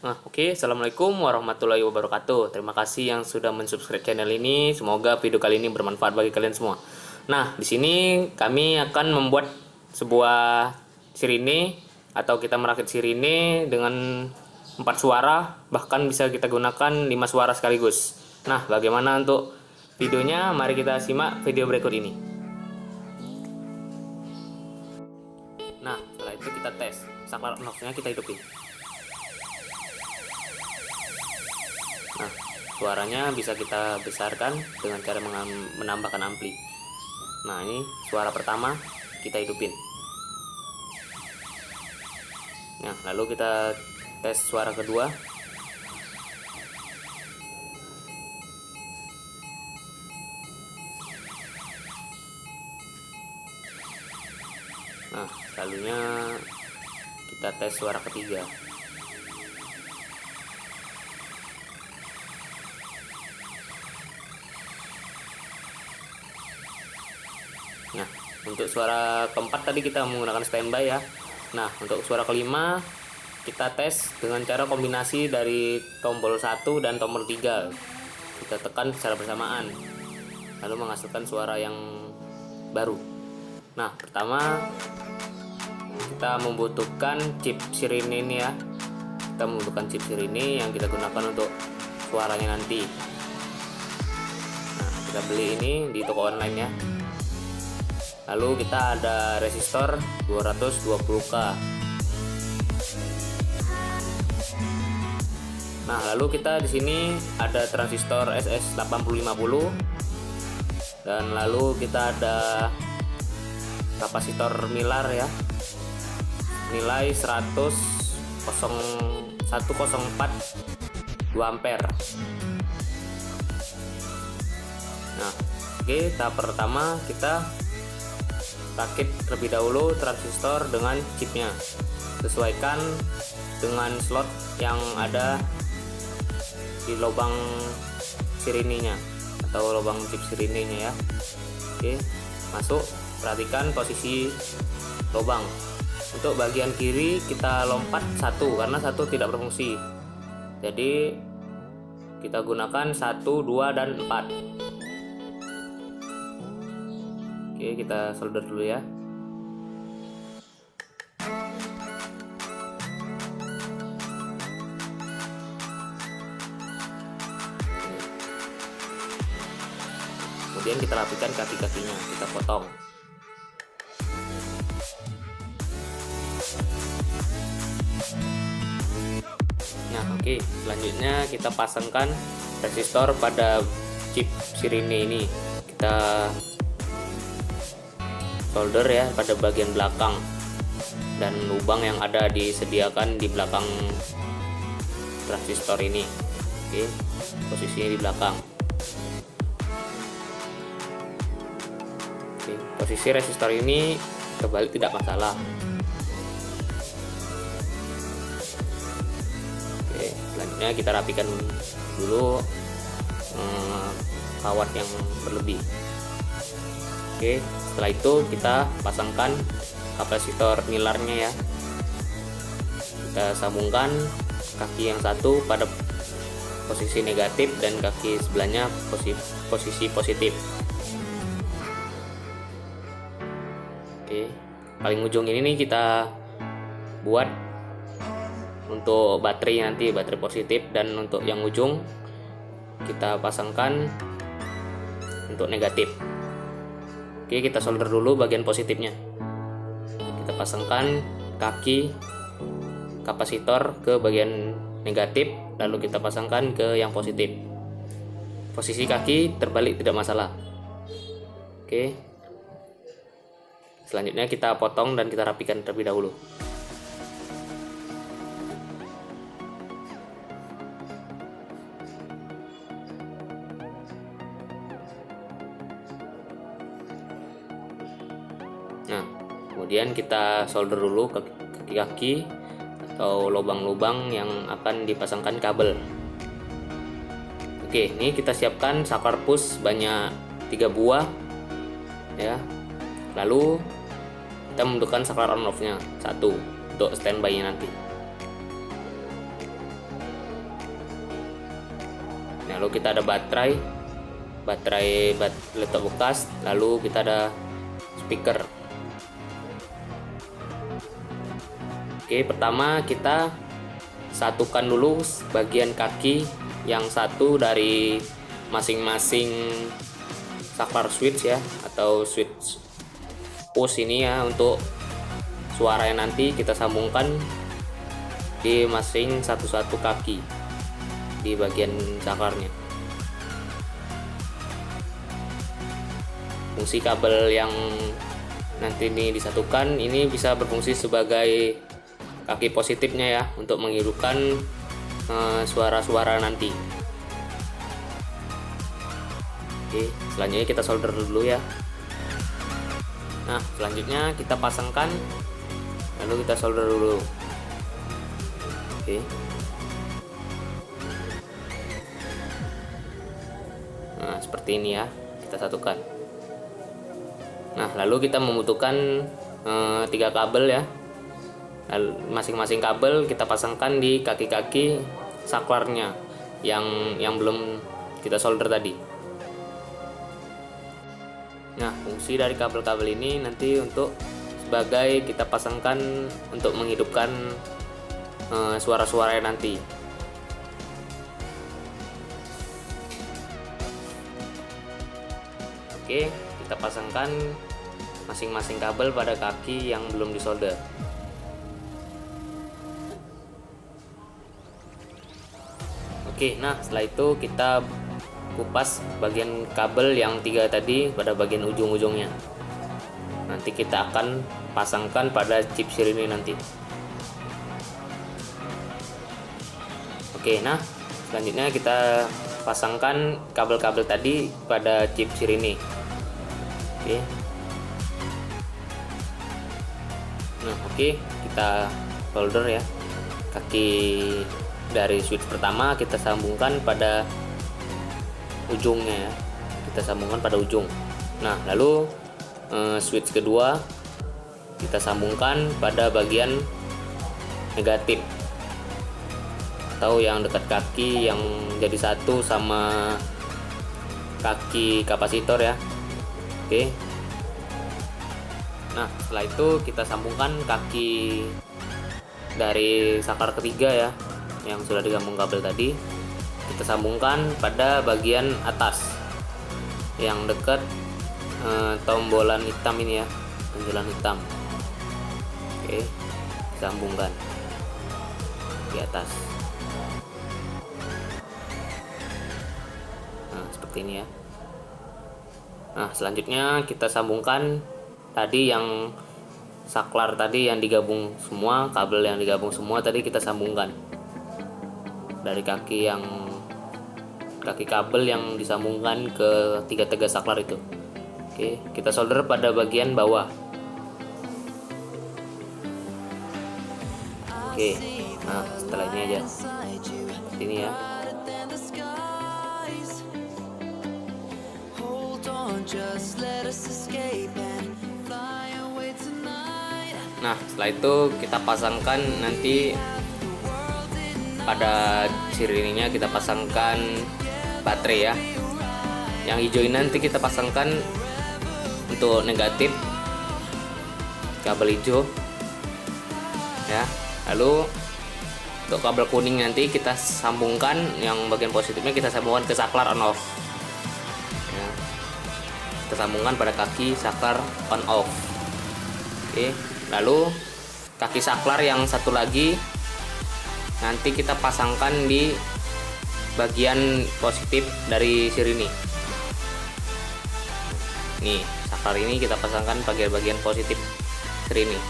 Nah, oke. Assalamualaikum warahmatullahi wabarakatuh. Terima kasih yang sudah mensubscribe channel ini. Semoga video kali ini bermanfaat bagi kalian semua. Nah, di sini kami akan membuat sebuah sirine atau kita merakit sirine dengan 4 suara, bahkan bisa kita gunakan 5 suara sekaligus. Nah, bagaimana untuk videonya? Mari kita simak video berikut ini. Nah, setelah itu kita tes. Saklar on-off-nya kita hidupin. Nah, suaranya bisa kita besarkan dengan cara menambahkan ampli. Nah, ini suara pertama kita hidupin. Nah, lalu kita tes suara kedua. Nah, lalunya kita tes suara ketiga. Nah, untuk suara keempat tadi kita menggunakan standby ya. Nah, untuk suara kelima kita tes dengan cara kombinasi dari tombol 1 dan tombol 3. Kita tekan secara bersamaan, lalu menghasilkan suara yang baru. Nah, pertama kita membutuhkan chip sirine ini ya. Kita membutuhkan chip sirine yang kita gunakan untuk suaranya nanti. Nah, kita beli ini di toko online ya. Lalu kita ada resistor 220K. Nah, lalu kita di sini ada transistor SS8050 dan lalu kita ada kapasitor Milar ya. Nilai 104 2 ampere. Nah, oke, tahap pertama kita rakit terlebih dahulu transistor dengan chipnya. Sesuaikan dengan slot yang ada di lubang sirinenya atau lubang chip sirinenya ya. Oke, masuk. Perhatikan posisi lubang. Untuk bagian kiri kita lompat 1 karena 1 tidak berfungsi. Jadi kita gunakan 1, 2 dan 4. Oke, kita solder dulu ya. Kemudian kita rapikan kaki-kakinya, kita potong. Nah, oke, selanjutnya kita pasangkan resistor pada chip sirine ini. Kita solder ya pada bagian belakang dan lubang yang ada disediakan di belakang transistor ini. Oke, posisinya di belakang. Oke, posisi resistor ini terbalik tidak masalah. Oke, selanjutnya kita rapikan dulu kawat yang berlebih. Oke, setelah itu kita pasangkan kapasitor milarnya ya. Kita sambungkan kaki yang satu pada posisi negatif dan kaki sebelahnya posisi positif. Oke, paling ujung ini nih kita buat untuk baterai nanti, baterai positif, dan untuk yang ujung kita pasangkan untuk negatif. Oke, kita solder dulu bagian positifnya. Kita pasangkan kaki kapasitor ke bagian negatif, lalu kita pasangkan ke yang positif. Posisi kaki terbalik tidak masalah. Oke, selanjutnya kita potong dan kita rapikan terlebih dahulu. Nah, kemudian kita solder dulu kaki-kaki atau lubang-lubang yang akan dipasangkan kabel. Oke, ini kita siapkan saklar push banyak 3 buah ya. Lalu kita membutuhkan saklar on off nya 1 untuk standby nya nanti. lalu kita ada baterai laptop bekas, lalu kita ada speaker. Oke, pertama kita satukan dulu bagian kaki yang satu dari masing-masing saklar switch ya, atau switch push ini ya. Untuk suaranya nanti kita sambungkan di masing satu-satu kaki di bagian saklarnya. Fungsi kabel yang nanti ini disatukan ini bisa berfungsi sebagai kaki positifnya ya, untuk menghidupkan suara-suara nanti. Oke, selanjutnya kita solder dulu ya. Nah, selanjutnya kita pasangkan, lalu kita solder dulu. Oke. Nah, seperti ini ya, kita satukan. Nah, lalu kita membutuhkan 3 kabel ya. Masing-masing kabel kita pasangkan di kaki-kaki saklarnya yang belum kita solder tadi. Nah, fungsi dari kabel-kabel ini nanti untuk sebagai kita pasangkan untuk menghidupkan suara-suara nanti. Oke, kita pasangkan masing-masing kabel pada kaki yang belum disolder. Oke, nah setelah itu kita kupas bagian kabel yang 3 tadi pada bagian ujung-ujungnya. Nanti kita akan pasangkan pada chip sirine nanti. Oke, nah selanjutnya kita pasangkan kabel-kabel tadi pada chip sirine. Oke. Nah, oke, kita solder ya. Kaki dari switch pertama kita sambungkan pada ujungnya ya. Kita sambungkan pada ujung. Nah, lalu switch kedua kita sambungkan pada bagian negatif atau yang dekat kaki yang jadi satu sama kaki kapasitor ya. Oke. Nah, setelah itu kita sambungkan kaki dari saklar ketiga ya, yang sudah digabung kabel tadi. Kita sambungkan pada bagian atas yang dekat tombolan hitam ini ya, tombolan hitam. Oke, sambungkan di atas. Nah, seperti ini ya. Nah, selanjutnya kita sambungkan tadi yang saklar tadi yang digabung semua, kabel yang digabung semua tadi kita sambungkan dari kaki kabel yang disambungkan ke 3 tegak saklar itu. Oke, kita solder pada bagian bawah. Oke, nah setelah ini aja ini ya. Nah, setelah itu kita pasangkan nanti pada sirinenya, kita pasangkan baterai ya. Yang hijau ini nanti kita pasangkan untuk negatif, kabel hijau ya. Lalu untuk kabel kuning nanti kita sambungkan, yang bagian positifnya kita sambungkan ke saklar on off ya. Kita sambungkan pada kaki saklar on off. Oke, lalu kaki saklar yang satu lagi nanti kita pasangkan di bagian positif dari sirine. Nih, saklar ini kita pasangkan bagian positif sirine.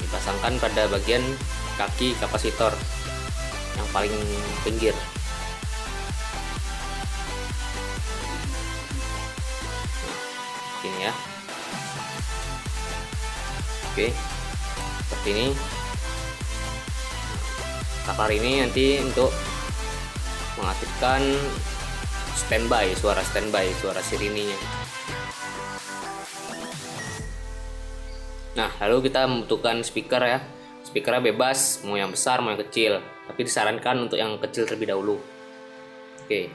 Dipasangkan pada bagian kaki kapasitor yang paling pinggir. Ini ya. Oke, seperti ini. Saklar ini nanti untuk mengaktifkan suara standby, suara sirinenya. Nah, lalu kita membutuhkan speaker ya. speakernya bebas, mau yang besar mau yang kecil, tapi disarankan untuk yang kecil terlebih dahulu. Oke,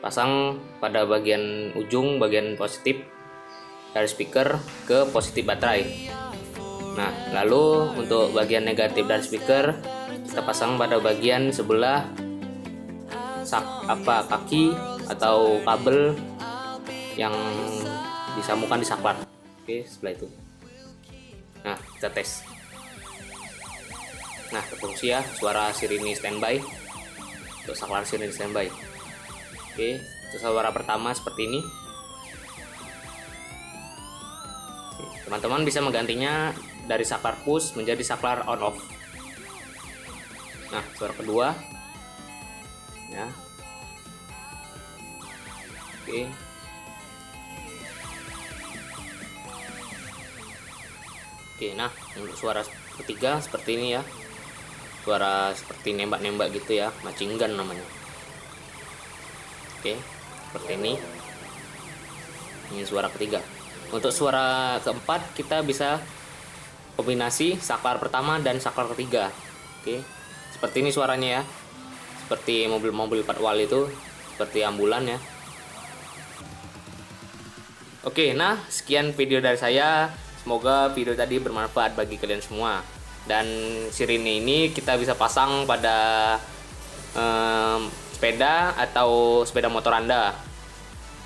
pasang pada bagian ujung, bagian positif dari speaker ke positif baterai. Nah, lalu untuk bagian negatif dari speaker kita pasang pada bagian sebelah kaki atau kabel yang disambungkan di saklar. Oke, sebelah itu. Nah, kita tes. Nah, terfungsi ya suara sirine standby untuk saklar sirine standby. Oke, untuk suara pertama seperti ini. Teman-teman bisa menggantinya dari saklar push menjadi saklar on off. Nah, suara kedua ya. Oke. Oke, nah untuk suara ketiga seperti ini ya. Suara seperti nembak-nembak gitu ya, matching gun namanya. Oke, seperti ini. Ini suara ketiga. Untuk suara keempat kita bisa kombinasi saklar pertama dan saklar ketiga. Oke, seperti ini suaranya ya, seperti mobil-mobil patwal itu, seperti ambulan ya. Oke, nah sekian video dari saya. Semoga video tadi bermanfaat bagi kalian semua. Dan sirine ini kita bisa pasang pada sepeda atau sepeda motor Anda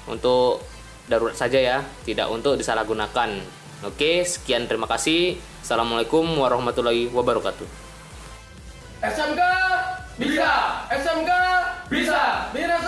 untuk darurat saja ya, tidak untuk disalahgunakan. Oke, sekian, terima kasih. Assalamualaikum warahmatullahi wabarakatuh. SMK bisa, SMK bisa, Bina